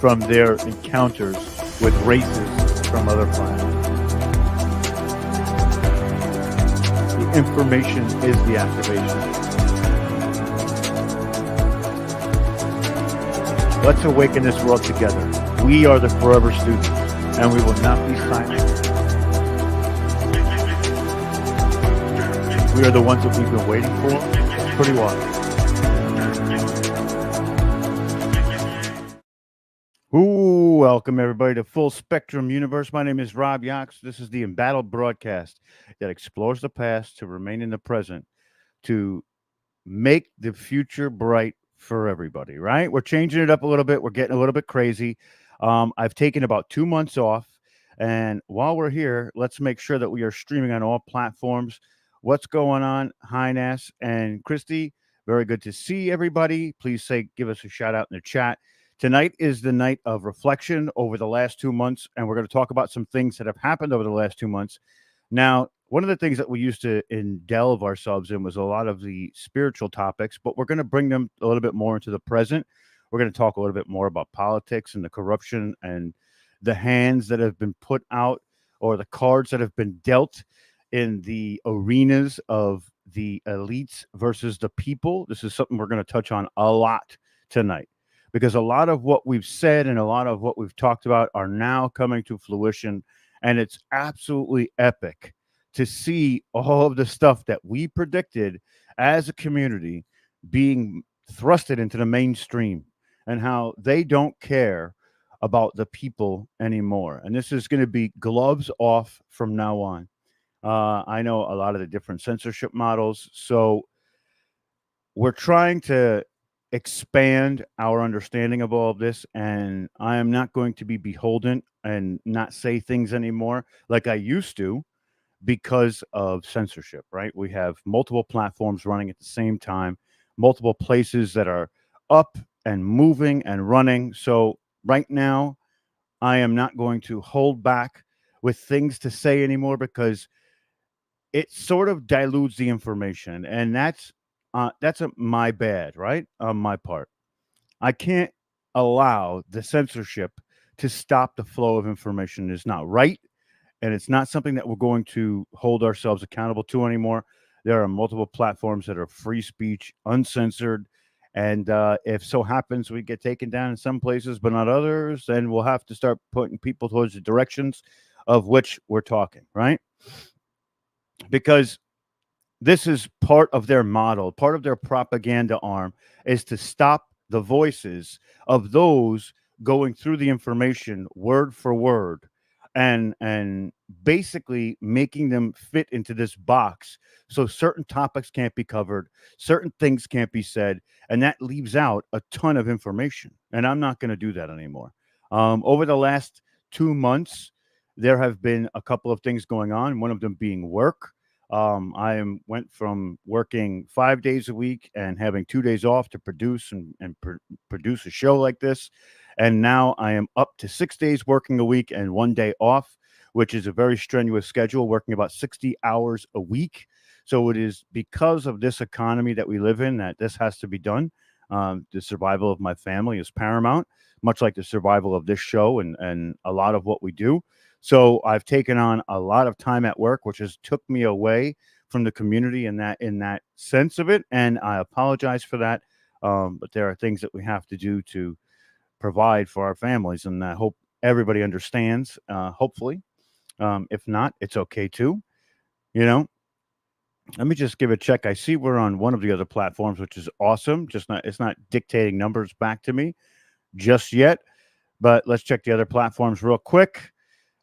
from their encounters with races from other planets. The information is the activation. Let's awaken this world together. We are the forever students, and we will not be silent. We are the ones that we've been waiting for. It's pretty wild. Ooh, welcome everybody to Full Spectrum Universe. My name is Rob Yox. This is the Embattled broadcast that explores the past to remain in the present, to make the future bright for everybody, right? We're changing it up a little bit. We're getting a little bit crazy. I've taken about 2 months off. And while we're here, let's make sure that we are streaming on all platforms. What's going on, Highness and Christy? Very good to see everybody. Please give us a shout out in the chat. Tonight is the night of reflection over the last 2 months, and we're going to talk about some things that have happened over the last 2 months. Now, one of the things that we used to delve ourselves in was a lot of the spiritual topics, but we're going to bring them a little bit more into the present. We're going to talk a little bit more about politics and the corruption and the hands that have been put out, or the cards that have been dealt in the arenas of the elites versus the people. This is something we're going to touch on a lot tonight, because a lot of what we've said and a lot of what we've talked about are now coming to fruition, and it's absolutely epic to see all of the stuff that we predicted as a community being thrusted into the mainstream, and how they don't care about the people anymore. And this is going to be gloves off from now on. I know a lot of the different censorship models, so we're trying to expand our understanding of all of this, and I am not going to be beholden and not say things anymore like I used to because of censorship, right? We have multiple platforms running at the same time, multiple places that are up and moving and running. So right now, I am not going to hold back with things to say anymore, because it sort of dilutes the information, and that's my bad, right? On my part. I can't allow the censorship to stop the flow of information. It's not right, and it's not something that we're going to hold ourselves accountable to anymore. There are multiple platforms that are free speech, uncensored, and if so happens we get taken down in some places but not others, then we'll have to start putting people towards the directions of which we're talking, right? Because this is part of their model, part of their propaganda arm, is to stop the voices of those going through the information word for word, and basically making them fit into this box, so certain topics can't be covered, certain things can't be said, and that leaves out a ton of information. And I'm not going to do that anymore. Over the last 2 months, there have been a couple of things going on, one of them being work. Went from working 5 days a week and having 2 days off to produce and produce a show like this. And now I am up to 6 days working a week and 1 day off, which is a very strenuous schedule, working about 60 hours a week. So it is because of this economy that we live in that this has to be done. The survival of my family is paramount, much like the survival of this show and a lot of what we do. So I've taken on a lot of time at work, which has took me away from the community in that sense of it, and I apologize for that. But there are things that we have to do to provide for our families, and I hope everybody understands. Hopefully, if not, it's okay too. You know, let me just give a check. I see we're on one of the other platforms, which is awesome. It's not dictating numbers back to me just yet, but let's check the other platforms real quick.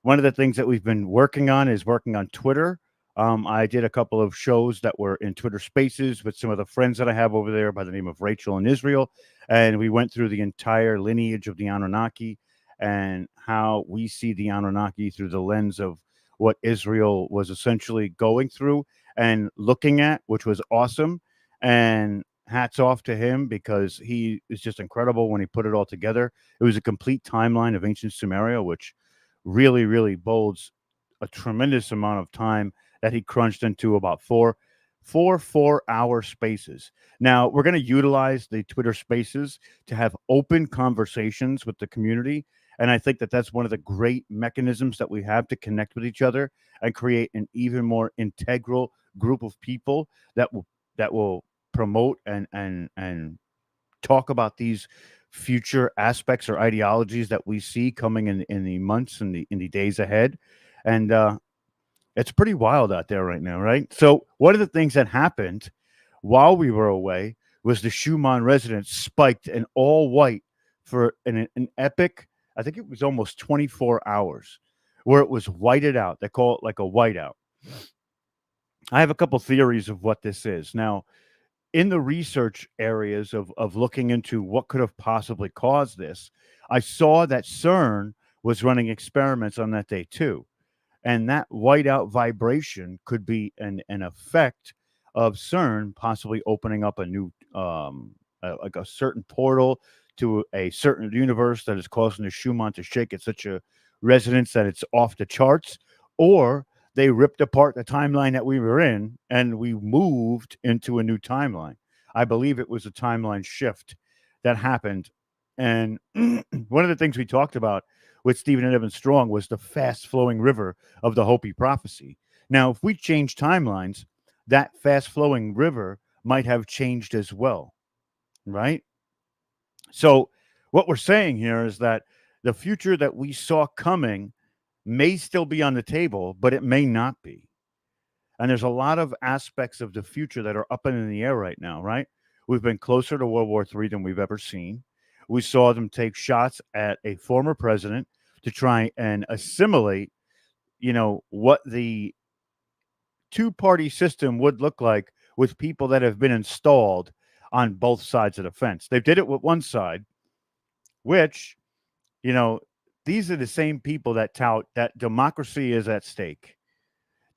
One of the things that we've been working on is working on Twitter. I did a couple of shows that were in Twitter Spaces with some of the friends that I have over there by the name of Rachel and Israel. And we went through the entire lineage of the Anunnaki and how we see the Anunnaki through the lens of what Israel was essentially going through and looking at, which was awesome. And hats off to him, because he is just incredible when he put it all together. It was a complete timeline of ancient Sumeria, which really bolds a tremendous amount of time that he crunched into about 4 for 4-hour spaces. Now, we're going to utilize the Twitter spaces to have open conversations with the community. And I think that that's one of the great mechanisms that we have to connect with each other and create an even more integral group of people that will promote and talk about these future aspects or ideologies that we see coming in the months and the days ahead. And it's pretty wild out there right now, right? So one of the things that happened while we were away was the Schumann residence spiked in all white for an epic, I think it was almost 24 hours, where it was whited out. They call it like a whiteout. I have a couple theories of what this is. Now, in the research areas of looking into what could have possibly caused this, I saw that CERN was running experiments on that day too. And that whiteout vibration could be an effect of CERN possibly opening up a new, like a certain portal to a certain universe that is causing the Schumann to shake at such a resonance that it's off the charts, or they ripped apart the timeline that we were in and we moved into a new timeline. I believe it was a timeline shift that happened. And one of the things we talked about with Stephen and Evan Strong was the fast flowing river of the Hopi prophecy. Now, if we change timelines, that fast flowing river might have changed as well, right? So, what we're saying here is that the future that we saw coming may still be on the table, but it may not be. And there's a lot of aspects of the future that are up and in the air right now, right? We've been closer to World War III than we've ever seen. We saw them take shots at a former president to try and assimilate, what the two-party system would look like with people that have been installed on both sides of the fence. They did it with one side, which, you know, these are the same people that tout that democracy is at stake.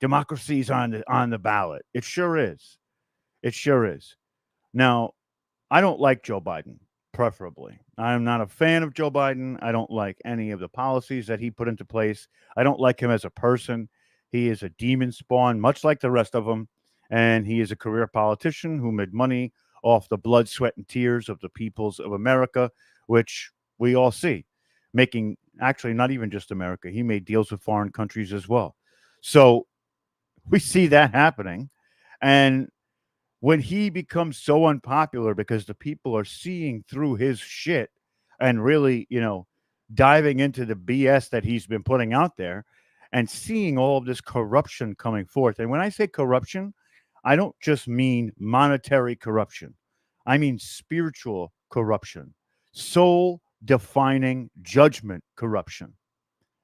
Democracy's on the ballot. It sure is. It sure is. Now, I don't like Joe Biden, preferably. I'm not a fan of Joe Biden. I don't like any of the policies that he put into place. I don't like him as a person. He is a demon spawn, much like the rest of them. And he is a career politician who made money off the blood, sweat, and tears of the peoples of America, which we all see. Making actually not even just America, he made deals with foreign countries as well. So we see that happening. And when he becomes so unpopular because the people are seeing through his shit and really, diving into the BS that he's been putting out there and seeing all of this corruption coming forth. And when I say corruption, I don't just mean monetary corruption. I mean spiritual corruption, soul defining judgment corruption,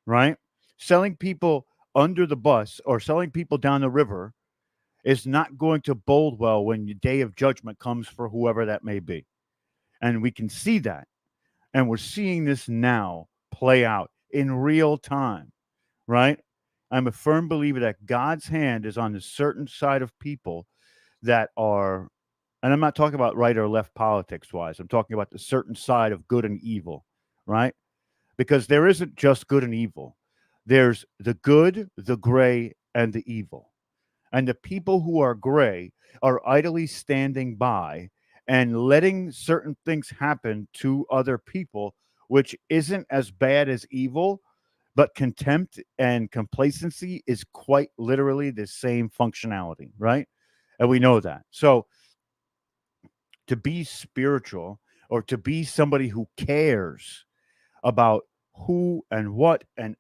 right? Selling people under the bus or selling people down the river is not going to bode well when the day of judgment comes for whoever that may be. And we can see that. And we're seeing this now play out in real time, right? I'm a firm believer that God's hand is on a certain side of people that are, and I'm not talking about right or left politics wise, I'm talking about the certain side of good and evil, right? Because there isn't just good and evil, there's the good, the gray, and the evil. And the people who are gray are idly standing by and letting certain things happen to other people, which isn't as bad as evil, but contempt and complacency is quite literally the same functionality, right? And we know that. So to be spiritual or to be somebody who cares about who and what and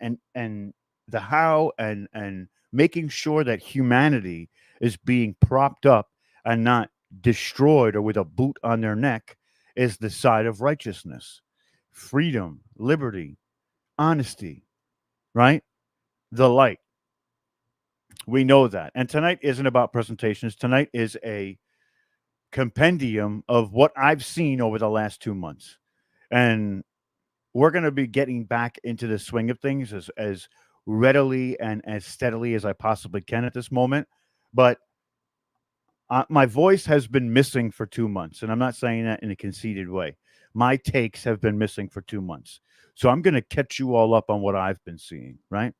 the how and making sure that humanity is being propped up and not destroyed or with a boot on their neck is the side of righteousness, freedom, liberty, honesty, right? The light. We know that. And tonight isn't about presentations. Tonight is a compendium of what I've seen over the last 2 months. And we're going to be getting back into the swing of things as readily and as steadily as I possibly can at this moment. But my voice has been missing for 2 months, and I'm not saying that in a conceited way. My takes have been missing for 2 months. So I'm going to catch you all up on what I've been seeing, right?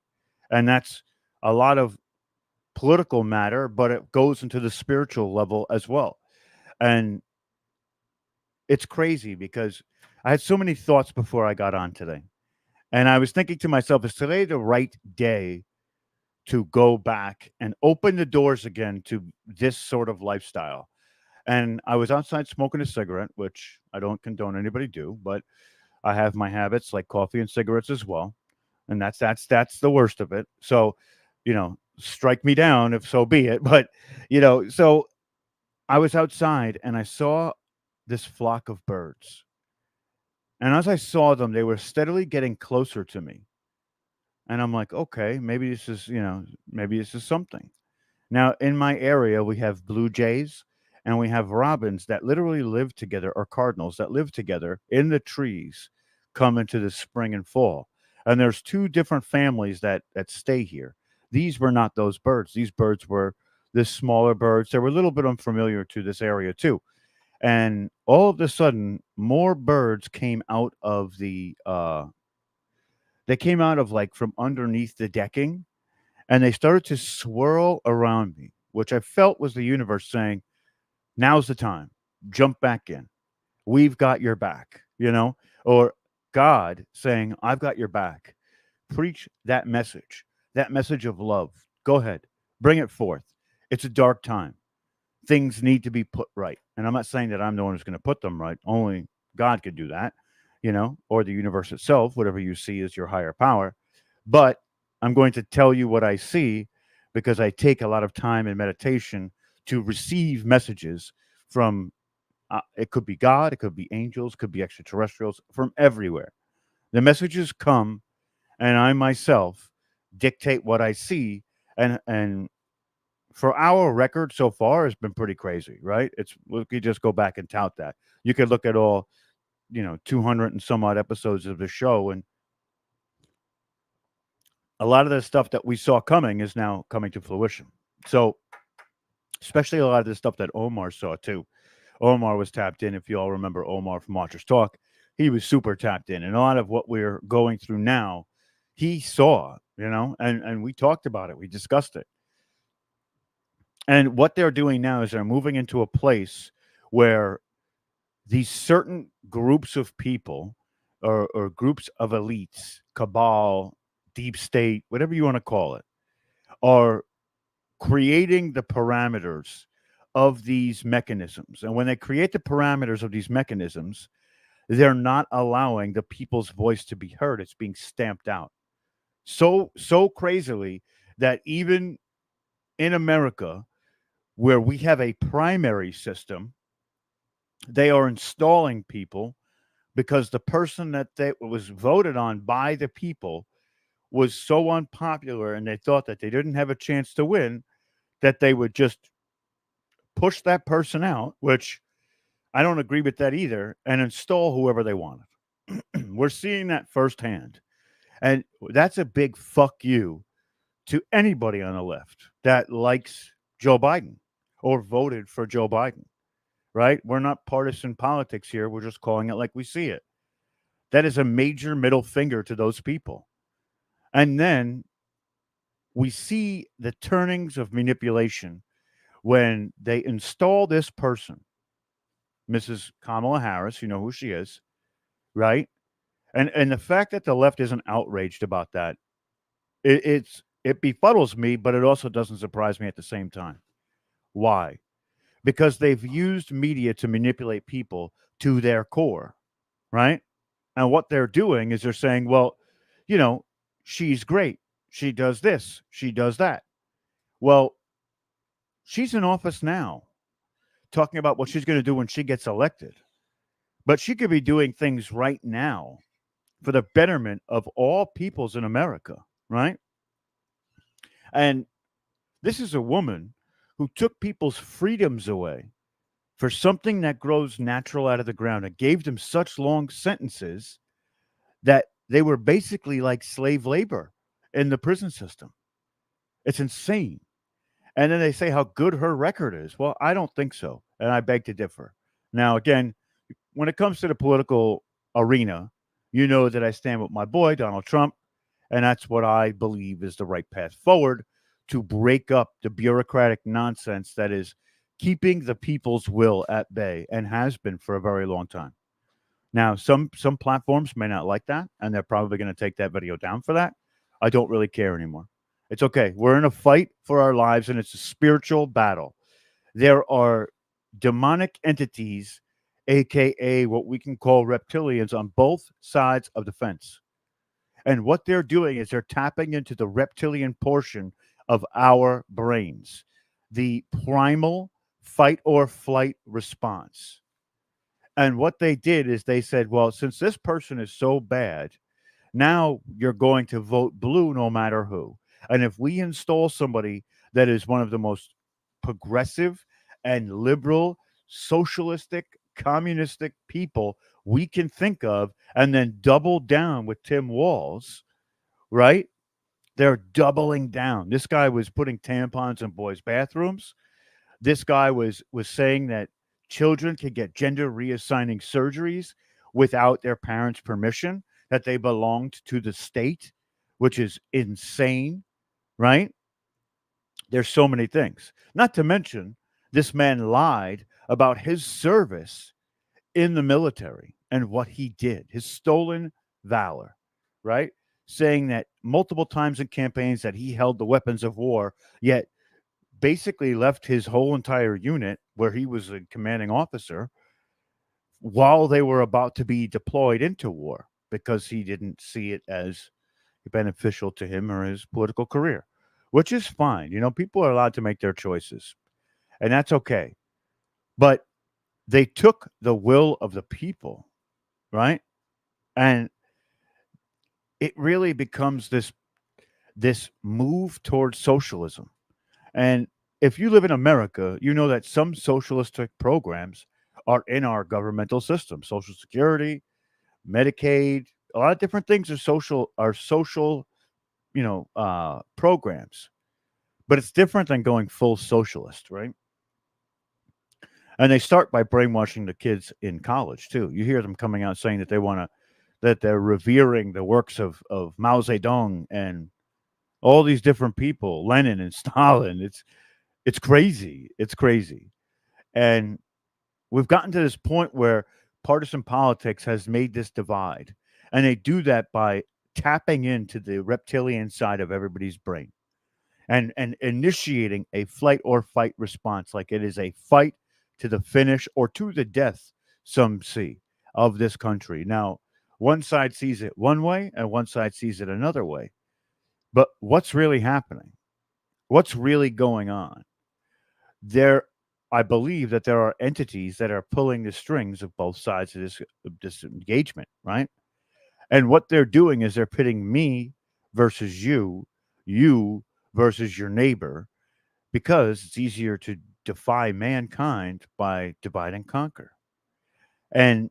And that's a lot of political matter, but it goes into the spiritual level as well. And it's crazy because I had so many thoughts before I got on today. And I was thinking to myself, is today the right day to go back and open the doors again to this sort of lifestyle? And I was outside smoking a cigarette, which I don't condone anybody do, but I have my habits like coffee and cigarettes as well. And that's the worst of it. So, strike me down if so be it. But, so I was outside and I saw this flock of birds. And as I saw them, they were steadily getting closer to me. And I'm like, okay, maybe this is something. Now, in my area, we have blue jays and we have robins that literally live together, or cardinals that live together in the trees come into the spring and fall. And there's two different families that stay here. These were not those birds. These birds were the smaller birds. They were a little bit unfamiliar to this area too. And all of a sudden, more birds came out of they came out of like from underneath the decking, and they started to swirl around me, which I felt was the universe saying, now's the time. Jump back in. We've got your back, or God saying, I've got your back. Preach that message of love. Go ahead, bring it forth. It's a dark time. Things need to be put right. And I'm not saying that I'm the one who's going to put them right. Only God could do that, or the universe itself, whatever you see as your higher power. But I'm going to tell you what I see because I take a lot of time in meditation to receive messages from, it could be God, it could be angels, could be extraterrestrials from everywhere. The messages come, and I myself dictate what I see. And for our record so far has been pretty crazy, right? We could just go back and tout that. You could look at all, 200 and some odd episodes of the show, and a lot of the stuff that we saw coming is now coming to fruition. So, especially a lot of the stuff that Omar saw too. Omar was tapped in. If you all remember Omar from Watchers Talk, he was super tapped in. And a lot of what we're going through now, he saw, and we talked about it. We discussed it. And what they're doing now is they're moving into a place where these certain groups of people or groups of elites, cabal, deep state, whatever you want to call it, are creating the parameters of these mechanisms. And when they create the parameters of these mechanisms, they're not allowing the people's voice to be heard. It's being stamped out. So crazily that even in America, where we have a primary system, they are installing people because the person that they was voted on by the people was so unpopular, and they thought that they didn't have a chance to win, that they would just push that person out, which I don't agree with that either, and install whoever they wanted. We're seeing that firsthand. And that's a big fuck you to anybody on the left that likes Joe Biden or voted for Joe Biden, right? We're not partisan politics here. We're just calling it like we see it. That is a major middle finger to those people. And then we see the turnings of manipulation when they install this person, Mrs. Kamala Harris, you know who she is, right? And the fact that the left isn't outraged about that, it befuddles me, but it also doesn't surprise me at the same time. Why? Because they've used media to manipulate people to their core, right? And what they're doing is they're saying, well, you know, she's great. She does this, she does that. Well, she's in office now, talking about what she's going to do when she gets elected. But she could be doing things right now for the betterment of all peoples in America, right? And this is a woman who took people's freedoms away for something that grows natural out of the ground. It gave them such long sentences that they were basically like slave labor in the prison system. It's insane. And then they say how good her record is. Well, I don't think so. And I beg to differ. Now, again, when it comes to the political arena, you know that I stand with my boy, Donald Trump. And that's what I believe is the right path forward to break up the bureaucratic nonsense that is keeping the people's will at bay and has been for a very long time. Now, some platforms may not like that, and they're probably going to take that video down for that. I don't really care anymore. It's okay. We're in a fight for our lives, and it's a spiritual battle. There are demonic entities, aka what we can call reptilians, on both sides of the fence. And what they're doing is they're tapping into the reptilian portion of our brains, the primal fight or flight response. And what they did is they said, well, since this person is so bad, now you're going to vote blue no matter who. And if we install somebody that is one of the most progressive and liberal, socialistic, communistic people we can think of, and then double down with Tim Walz, right? They're doubling down. This guy was putting tampons in boys' bathrooms. This guy was saying that children could get gender reassigning surgeries without their parents' permission, that they belonged to the state, which is insane, right? There's so many things. Not to mention, this man lied about his service in the military and what he did, his stolen valor, right? Saying that multiple times in campaigns that he held the weapons of war, yet basically left his whole entire unit where he was a commanding officer while they were about to be deployed into war because he didn't see it as beneficial to him or his political career, which is fine. You know, people are allowed to make their choices, and that's okay. But they took the will of the people, right? And it really becomes this move towards socialism. And if you live in America, you know that some socialistic programs are in our governmental system. Social Security, Medicaid, a lot of different things are social, programs. But it's different than going full socialist, right? And they start by brainwashing the kids in college too. You hear them coming out saying that they're revering the works of Mao Zedong and all these different people, Lenin and Stalin. It's crazy. It's crazy. And we've gotten to this point where partisan politics has made this divide. And they do that by tapping into the reptilian side of everybody's brain and initiating a flight or fight response, like it is a fight to the finish or to the death, some see, of this country. Now, one side sees it one way and one side sees it another way. But what's really happening? What's really going on? There, I believe that there are entities that are pulling the strings of both sides of this engagement, right? And what they're doing is they're pitting me versus you versus your neighbor, because it's easier to defy mankind by divide and conquer. And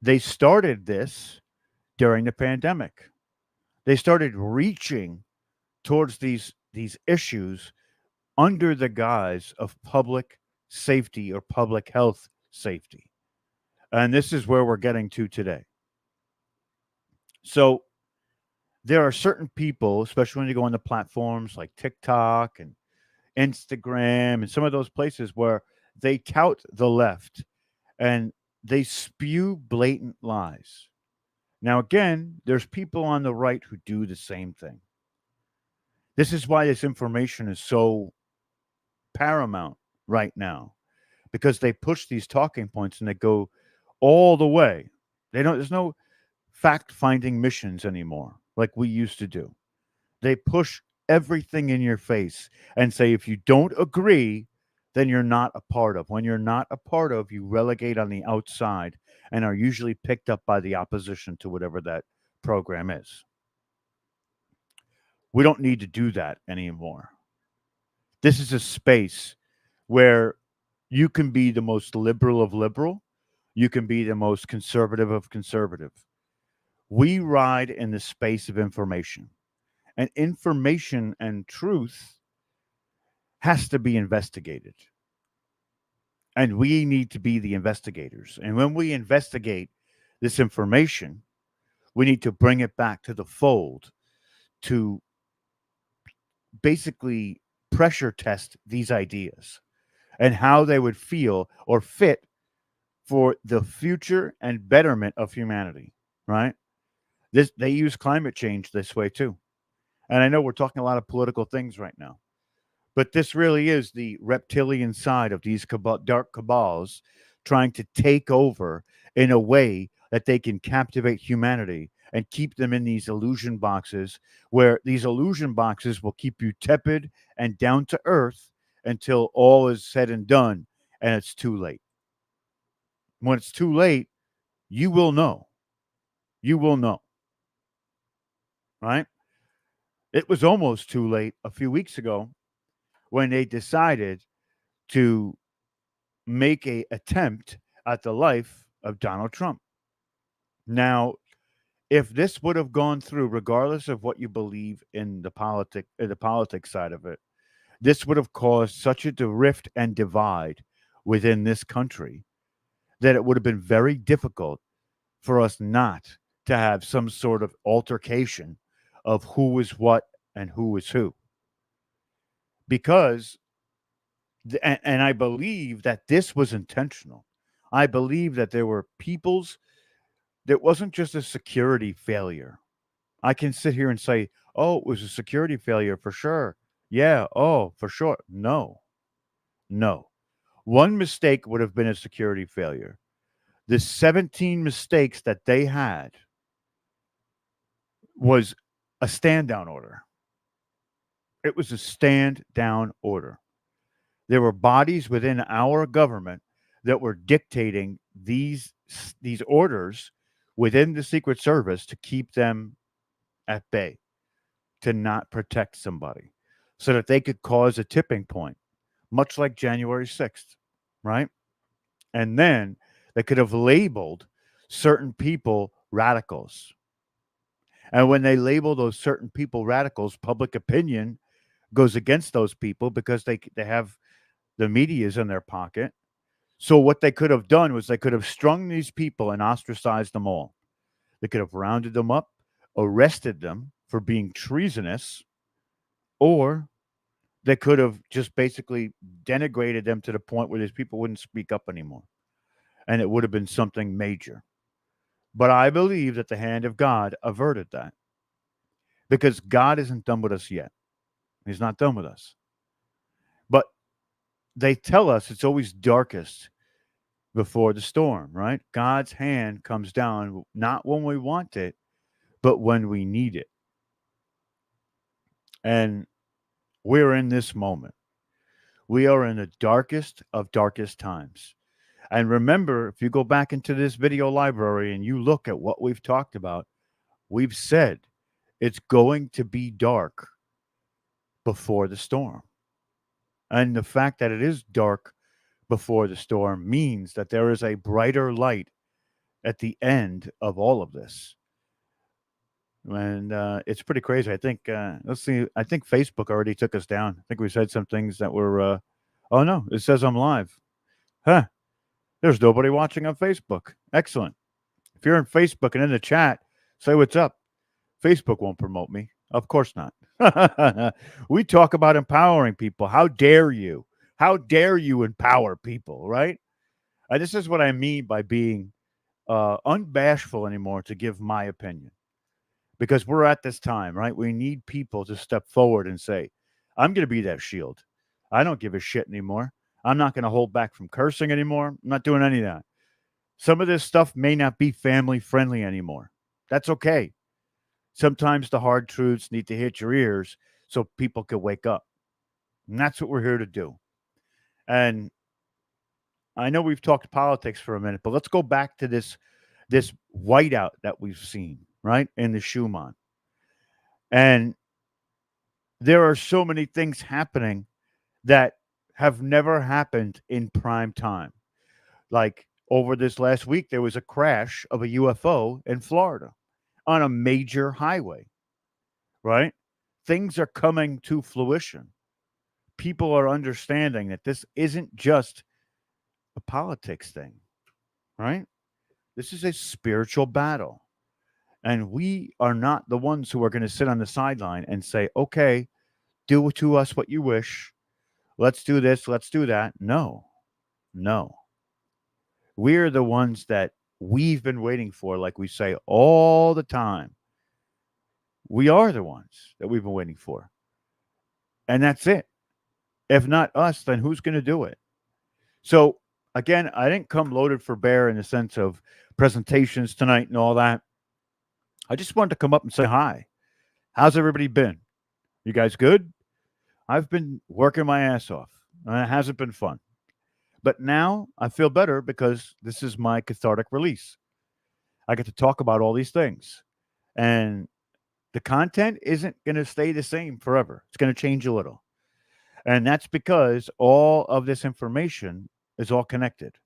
they started this during the pandemic. They started reaching towards these issues under the guise of public safety or public health safety. And this is where we're getting to today. So there are certain people, especially when you go on the platforms like TikTok and Instagram and some of those places where they tout the left and they spew blatant lies. Now, again, there's people on the right who do the same thing. This is why this information is so paramount right now, because they push these talking points and they go all the way. There's no fact finding missions anymore like we used to do. They push everything in your face and say, if you don't agree, then you're not a part of. When you're not a part of, you relegate on the outside and are usually picked up by the opposition to whatever that program is. We don't need to do that anymore. This is a space where you can be the most liberal of liberal, you can be the most conservative of conservative. We ride in the space of information, and information and truth has to be investigated. And we need to be the investigators. And when we investigate this information, we need to bring it back to the fold to basically pressure test these ideas and how they would feel or fit for the future and betterment of humanity, right? They use climate change this way too. And I know we're talking a lot of political things right now, but this really is the reptilian side of these dark cabals trying to take over in a way that they can captivate humanity and keep them in these illusion boxes, where these illusion boxes will keep you tepid and down to earth until all is said and done and it's too late. When it's too late, you will know. You will know, right? It was almost too late a few weeks ago when they decided to make a attempt at the life of Donald Trump. Now, if this would have gone through, regardless of what you believe in the politics side of it, this would have caused such a rift and divide within this country that it would have been very difficult for us not to have some sort of altercation of who is what and who is who. Because, and I believe that this was intentional. I believe that there were people's, that wasn't just a security failure. I can sit here and say, oh, it was a security failure for sure. Yeah, oh, for sure. No, no. One mistake would have been a security failure. The 17 mistakes that they had was a stand down order. It was a stand down order. There were bodies within our government that were dictating these orders within the Secret Service to keep them at bay, to not protect somebody, so that they could cause a tipping point, much like January 6th, right? And then they could have labeled certain people radicals. And when they label those certain people radicals, public opinion goes against those people because they have the media's in their pocket. So what they could have done was they could have strung these people and ostracized them all. They could have rounded them up, arrested them for being treasonous, or they could have just basically denigrated them to the point where these people wouldn't speak up anymore. And it would have been something major. But I believe that the hand of God averted that, because God isn't done with us yet. He's not done with us. But they tell us it's always darkest before the storm, right? God's hand comes down not when we want it, but when we need it. And we're in this moment. We are in the darkest of darkest times. And remember, if you go back into this video library and you look at what we've talked about, we've said it's going to be dark before the storm. And the fact that it is dark before the storm means that there is a brighter light at the end of all of this. And it's pretty crazy. I think, let's see, I think Facebook already took us down. I think we said some things that were, oh no, it says I'm live. Huh. There's nobody watching on Facebook. Excellent. If you're on Facebook and in the chat, say what's up. Facebook won't promote me. Of course not. We talk about empowering people. How dare you? How dare you empower people, right? This is what I mean by being unbashful anymore to give my opinion. Because we're at this time, right? We need people to step forward and say, I'm going to be that shield. I don't give a shit anymore. I'm not going to hold back from cursing anymore. I'm not doing any of that. Some of this stuff may not be family friendly anymore. That's okay. Sometimes the hard truths need to hit your ears so people can wake up. And that's what we're here to do. And I know we've talked politics for a minute, but let's go back to this whiteout that we've seen, right, in the Schumann. And there are so many things happening that have never happened in prime time. Like over this last week, there was a crash of a UFO in Florida on a major highway, right? Things are coming to fruition. People are understanding that this isn't just a politics thing, right? This is a spiritual battle. And we are not the ones who are going to sit on the sideline and say, okay, do to us what you wish. Let's do this, let's do that. No, no. We're the ones that we've been waiting for, like we say all the time. We are the ones that we've been waiting for. And that's it. If not us, then who's going to do it? So, again, I didn't come loaded for bear in the sense of presentations tonight and all that. I just wanted to come up and say hi. How's everybody been? You guys good? I've been working my ass off, and it hasn't been fun. But now I feel better because this is my cathartic release. I get to talk about all these things. And the content isn't going to stay the same forever. It's going to change a little. And that's because all of this information is all connected.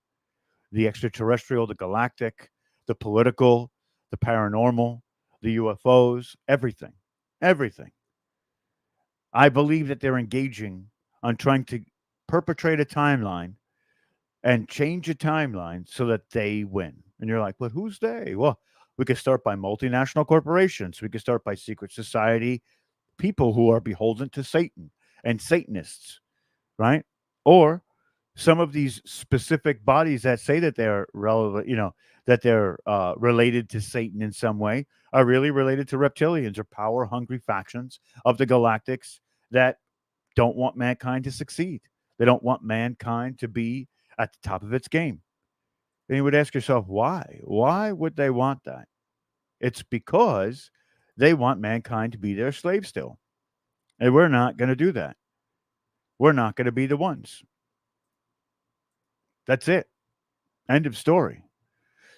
The extraterrestrial, the galactic, the political, the paranormal, the UFOs, everything. Everything. I believe that they're engaging on trying to perpetrate a timeline and change a timeline so that they win. And you're like, but who's they? Well, we could start by multinational corporations. We could start by secret society people who are beholden to Satan and Satanists, right? Or some of these specific bodies that say that they're relevant, that they're related to Satan in some way, are really related to reptilians or power hungry factions of the galactics that don't want mankind to succeed. They don't want mankind to be at the top of its game. And you would ask yourself, why? Why would they want that? It's because they want mankind to be their slave still. And we're not going to do that. We're not going to be the ones. That's it. End of story.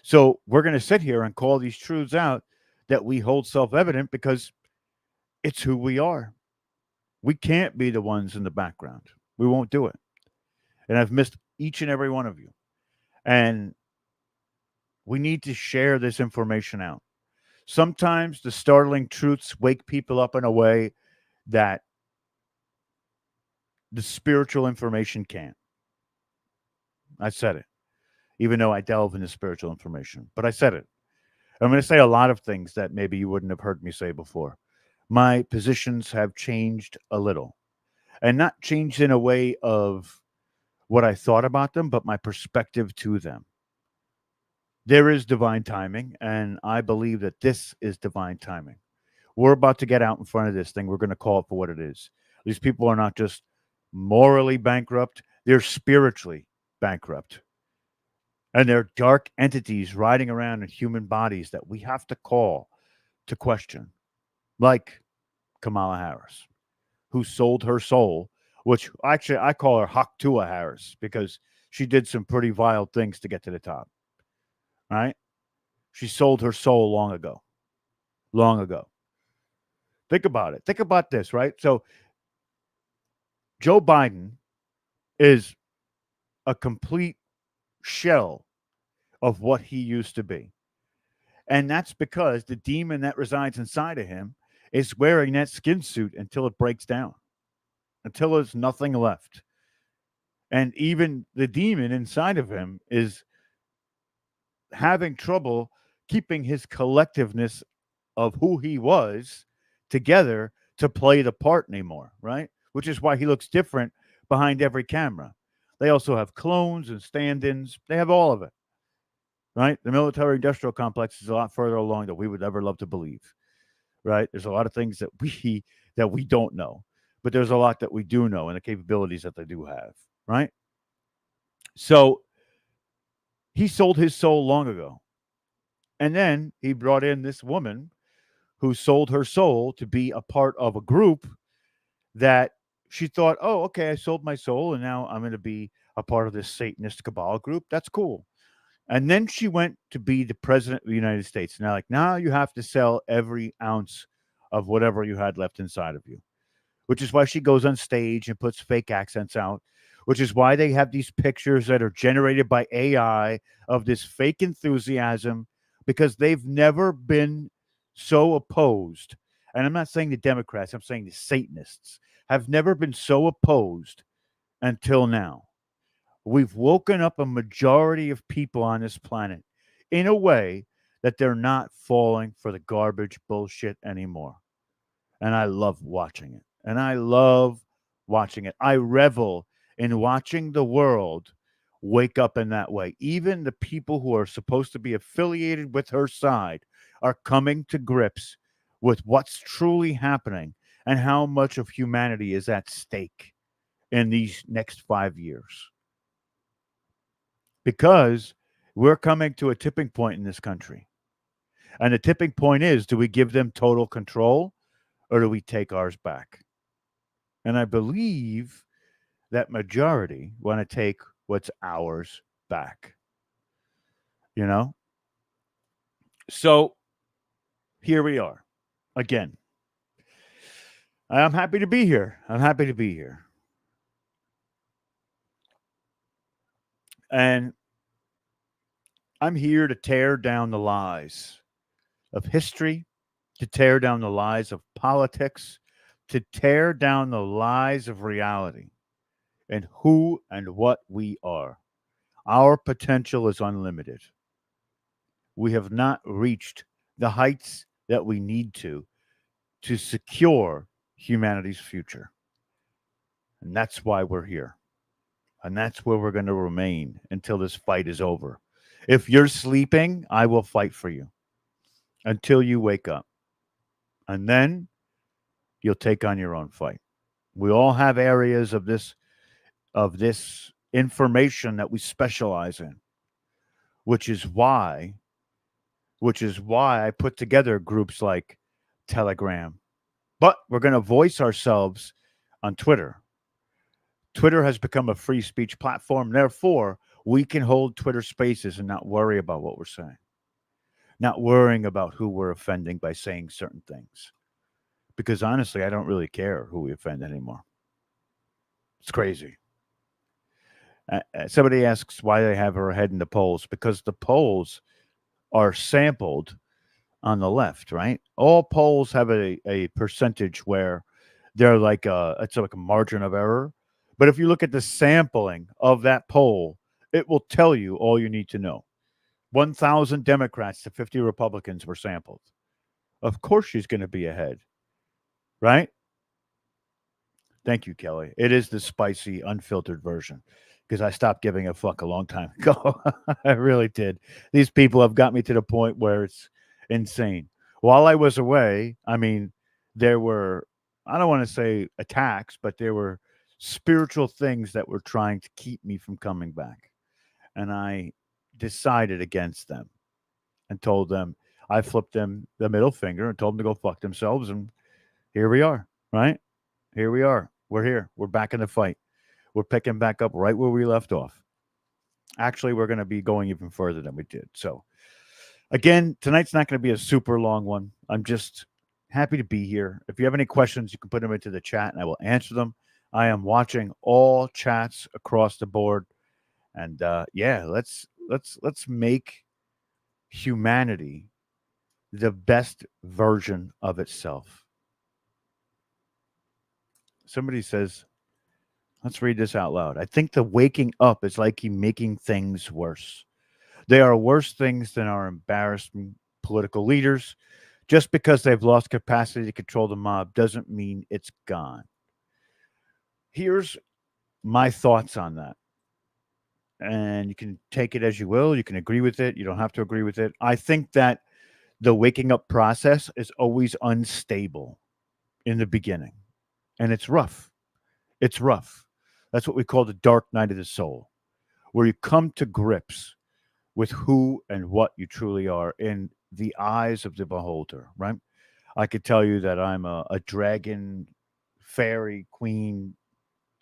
So we're going to sit here and call these truths out that we hold self evident because it's who we are. We can't be the ones in the background. We won't do it. And I've missed each and every one of you. And we need to share this information out. Sometimes the startling truths wake people up in a way that the spiritual information can't. I said it, even though I delve into spiritual information, but I said it. I'm going to say a lot of things that maybe you wouldn't have heard me say before. My positions have changed a little, and not changed in a way of what I thought about them, but my perspective to them. There is divine timing, and I believe that this is divine timing. We're about to get out in front of this thing. We're going to call it for what it is. These people are not just morally bankrupt, they're spiritually bankrupt. And they're dark entities riding around in human bodies that we have to call to question, like Kamala Harris, who sold her soul, which actually I call her Haktua Harris because she did some pretty vile things to get to the top. Right? She sold her soul long ago. Long ago. Think about it. Think about this, right? So Joe Biden is a complete shell of what he used to be. And that's because the demon that resides inside of him is wearing that skin suit until it breaks down, until there's nothing left. And even the demon inside of him is having trouble keeping his collectiveness of who he was together to play the part anymore, right? Which is why he looks different behind every camera. They also have clones and stand-ins. They have all of it, right? The military-industrial complex is a lot further along than we would ever love to believe, right? There's a lot of things that we don't know, but there's a lot that we do know and the capabilities that they do have, right? So he sold his soul long ago. And then he brought in this woman who sold her soul to be a part of a group that she thought, oh, okay, I sold my soul and now I'm going to be a part of this Satanist cabal group. That's cool. And then she went to be the president of the United States. Now, now you have to sell every ounce of whatever you had left inside of you, which is why she goes on stage and puts fake accents out, which is why they have these pictures that are generated by AI of this fake enthusiasm, because they've never been so opposed. And I'm not saying the Democrats, I'm saying the Satanists have never been so opposed until now. We've woken up a majority of people on this planet in a way that they're not falling for the garbage bullshit anymore. And I love watching it. And I love watching it. I revel in watching the world wake up in that way. Even the people who are supposed to be affiliated with her side are coming to grips with what's truly happening and how much of humanity is at stake in these next 5 years. Because we're coming to a tipping point in this country. And the tipping point is, do we give them total control or do we take ours back? And I believe that majority want to take what's ours back. You know? So here we are again. I'm happy to be here. I'm happy to be here. And I'm here to tear down the lies of history, to tear down the lies of politics, to tear down the lies of reality and who and what we are. Our potential is unlimited. We have not reached the heights that we need to secure humanity's future. And that's why we're here. And that's where we're going to remain until this fight is over. If you're sleeping, I will fight for you until you wake up. And then you'll take on your own fight. We all have areas of this information that we specialize in, which is why I put together groups like Telegram. But we're going to voice ourselves on Twitter. Twitter has become a free speech platform. Therefore, we can hold Twitter spaces and not worry about what we're saying, not worrying about who we're offending by saying certain things. Because honestly, I don't really care who we offend anymore. It's crazy. Somebody asks why they have her head in the polls. Because the polls are sampled on the left, right? All polls have a percentage where they're like it's like a margin of error. But if you look at the sampling of that poll, it will tell you all you need to know. 1,000 Democrats to 50 Republicans were sampled. Of course she's going to be ahead, right? Thank you, Kelly. It is the spicy, unfiltered version because I stopped giving a fuck a long time ago. I really did. These people have got me to the point where it's insane. While I was away, I mean, there were, I don't want to say attacks, but there were spiritual things that were trying to keep me from coming back. And I decided against them and told them, I flipped them the middle finger and told them to go fuck themselves. And here we are, right? Here we are. We're here. We're back in the fight. We're picking back up right where we left off. Actually, we're going to be going even further than we did. So, again, tonight's not going to be a super long one. I'm just happy to be here. If you have any questions, you can put them into the chat and I will answer them. I am watching all chats across the board. And yeah, let's make humanity the best version of itself. Somebody says, let's read this out loud. I think the waking up is like you making things worse. They are worse things than our embarrassing political leaders. Just because they've lost capacity to control the mob doesn't mean it's gone. Here's my thoughts on that. And you can take it as you will. You can agree with it. You don't have to agree with it. I think that the waking up process is always unstable in the beginning. And it's rough. It's rough. That's what we call the dark night of the soul, where you come to grips with who and what you truly are in the eyes of the beholder, right? I could tell you that I'm a dragon fairy queen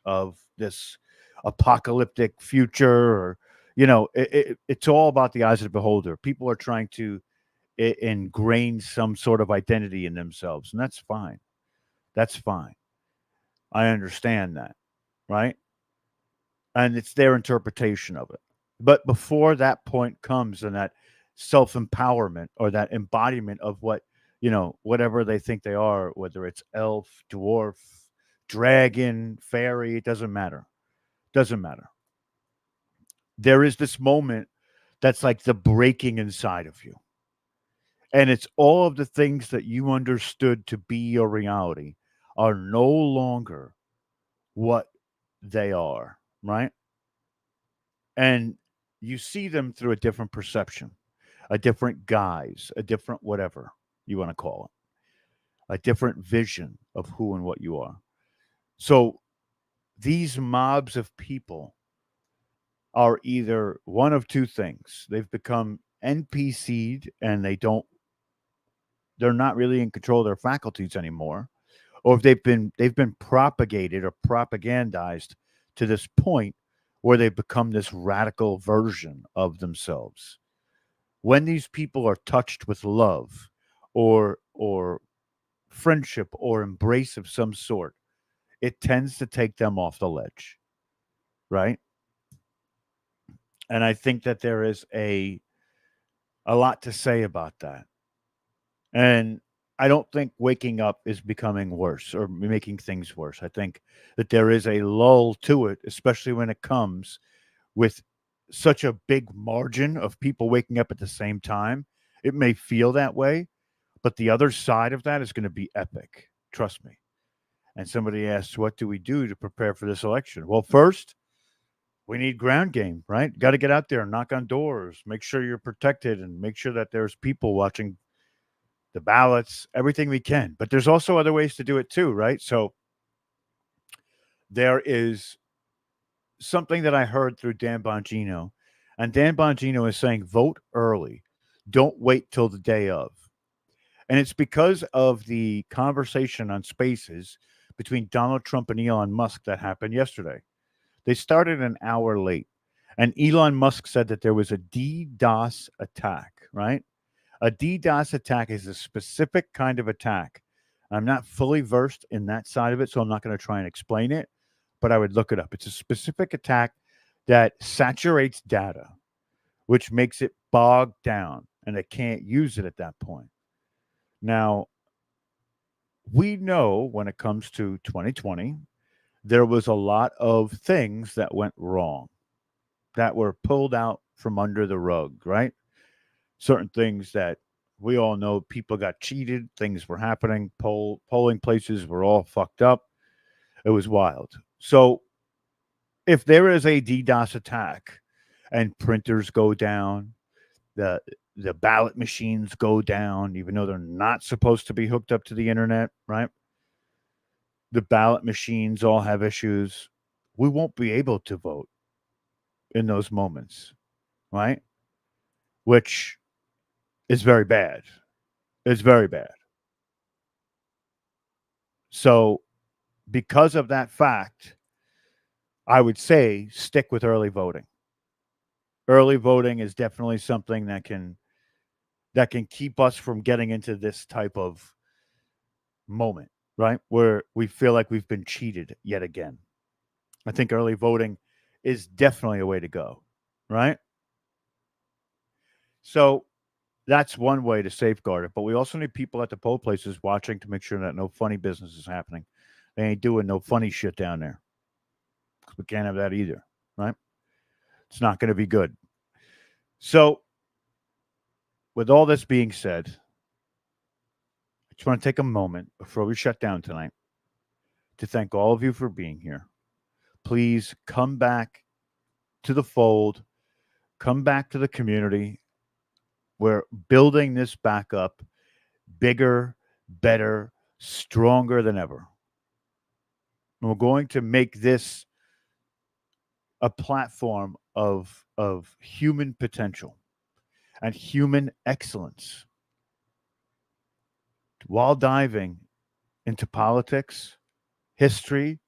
of this apocalyptic future, or, it's all about the eyes of the beholder. People are trying to ingrain some sort of identity in themselves, and that's fine. That's fine. I understand that, right? And it's their interpretation of it. But before that point comes and that self empowerment or that embodiment of what, whatever they think they are, whether it's elf, dwarf, dragon, fairy, it doesn't matter. Doesn't matter. There is this moment that's like the breaking inside of you. And it's all of the things that you understood to be your reality are no longer what they are, right? And you see them through a different perception, a different guise, a different whatever you want to call it, a different vision of who and what you are. So these mobs of people are either one of two things. They've become NPC'd and they're not really in control of their faculties anymore, or if they've been propagated or propagandized to this point where they've become this radical version of themselves. When these people are touched with love or friendship or embrace of some sort, it tends to take them off the ledge, right? And I think that there is a lot to say about that. And I don't think waking up is becoming worse or making things worse. I think that there is a lull to it, especially when it comes with such a big margin of people waking up at the same time. It may feel that way, but the other side of that is going to be epic. Trust me. And somebody asks, what do we do to prepare for this election? Well, first, we need ground game, right? Got to get out there and knock on doors, make sure you're protected, and make sure that there's people watching the ballots, everything we can. But there's also other ways to do it too, right? So there is something that I heard through Dan Bongino, and Dan Bongino is saying vote early. Don't wait till the day of. And it's because of the conversation on Spaces between Donald Trump and Elon Musk that happened yesterday. They started an hour late. And Elon Musk said that there was a DDoS attack, right? A DDoS attack is a specific kind of attack. I'm not fully versed in that side of it, so I'm not going to try and explain it, but I would look it up. It's a specific attack that saturates data, which makes it bogged down, and they can't use it at that point. Now, we know when it comes to 2020, there was a lot of things that went wrong that were pulled out from under the rug, right? Certain things that we all know people got cheated, things were happening, polling places were all fucked up. It was wild. So if there is a DDoS attack and printers go down, the the ballot machines go down, even though they're not supposed to be hooked up to the internet, right? The ballot machines all have issues. We won't be able to vote in those moments, right? Which is very bad. It's very bad. So, because of that fact, I would say stick with early voting. Early voting is definitely something that can keep us from getting into this type of moment, right? Where we feel like we've been cheated yet again. I think early voting is definitely a way to go, right? So that's one way to safeguard it. But we also need people at the poll places watching to make sure that no funny business is happening. They ain't doing no funny shit down there. We can't have that either, right? It's not going to be good. So, with all this being said, I just want to take a moment before we shut down tonight to thank all of you for being here. Please come back to the fold, come back to the community. We're building this back up bigger, better, stronger than ever. And we're going to make this a platform of human potential and human excellence while diving into politics, history,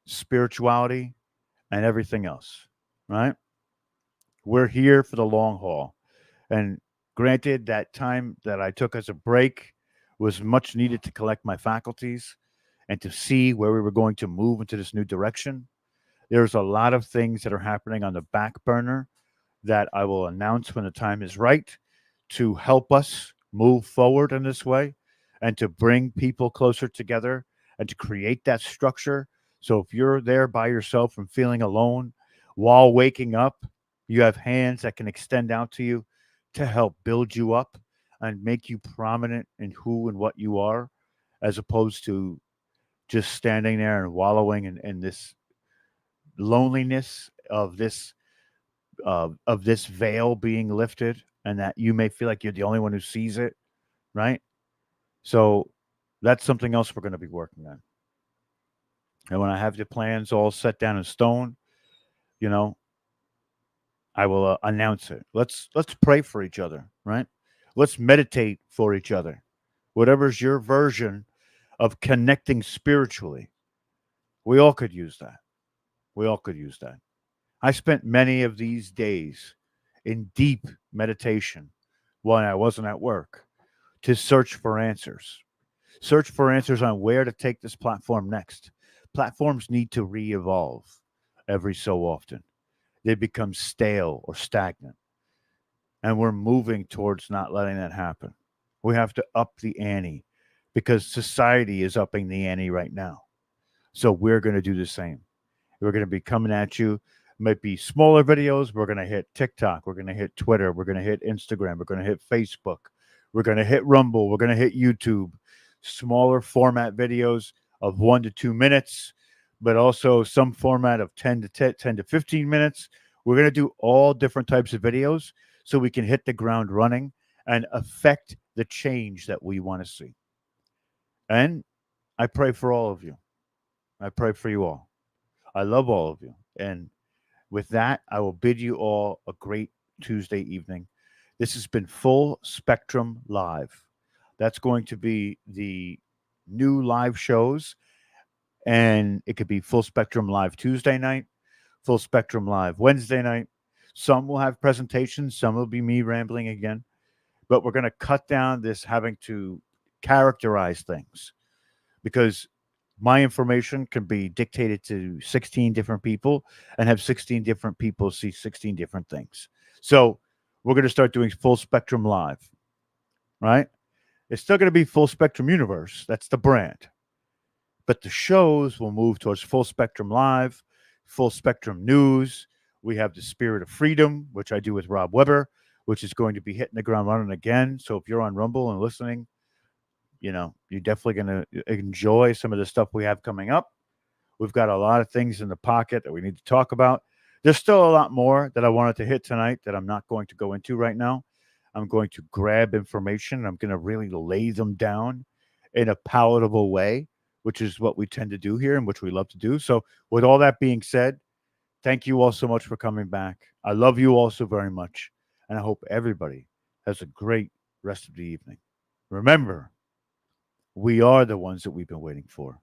spirituality, and everything else, right? We're here for the long haul. And granted, that time that I took as a break was much needed to collect my faculties and to see where we were going to move into this new direction. There's a lot of things that are happening on the back burner that I will announce when the time is right to help us move forward in this way and to bring people closer together and to create that structure. So if you're there by yourself and feeling alone while waking up, you have hands that can extend out to you to help build you up and make you prominent in who and what you are, as opposed to just standing there and wallowing in this loneliness of this veil being lifted, and that you may feel like you're the only one who sees it, right? So that's something else we're going to be working on. And when I have the plans all set down in stone, you know, I will announce it. Let's pray for each other, right? Let's meditate for each other. Whatever's your version of connecting spiritually, we all could use that. We all could use that. I spent many of these days in deep meditation when I wasn't at work to search for answers. Search for answers on where to take this platform next. Platforms need to re evolve every so often. They become stale or stagnant. And we're moving towards not letting that happen. We have to up the ante because society is upping the ante right now. So we're going to do the same. We're going to be coming at you. Might be smaller videos. We're going to hit TikTok. We're going to hit Twitter. We're going to hit Instagram. We're going to hit Facebook. We're going to hit Rumble. We're going to hit YouTube. Smaller format videos of 1 to 2 minutes, but also some format of 10 to 15 minutes. We're going to do all different types of videos so we can hit the ground running and affect the change that we want to see. And I pray for all of you. I pray for you all. I love all of you. And with that, I will bid you all a great Tuesday evening. This has been Full Spectrum Live. That's going to be the new live shows. And it could be Full Spectrum Live Tuesday night, Full Spectrum Live Wednesday night. Some will have presentations. Some will be me rambling again. But we're going to cut down this having to characterize things because my information can be dictated to 16 different people and have 16 different people see 16 different things. So we're going to start doing Full Spectrum Live, right? It's still going to be Full Spectrum Universe. That's the brand. But the shows will move towards Full Spectrum Live, Full Spectrum News. We have the Spirit of Freedom, which I do with Rob Weber, which is going to be hitting the ground running again. So if you're on Rumble and listening, you're definitely going to enjoy some of the stuff we have coming up. We've got a lot of things in the pocket that we need to talk about. There's still a lot more that I wanted to hit tonight that I'm not going to go into right now. I'm going to grab information. I'm going to really lay them down in a palatable way, which is what we tend to do here and which we love to do. So with all that being said, thank you all so much for coming back. I love you all so very much. And I hope everybody has a great rest of the evening. Remember, we are the ones that we've been waiting for.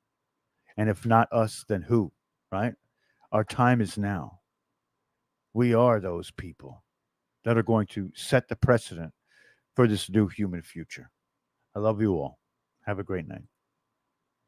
And if not us, then who, right? Our time is now. We are those people that are going to set the precedent for this new human future. I love you all. Have a great night.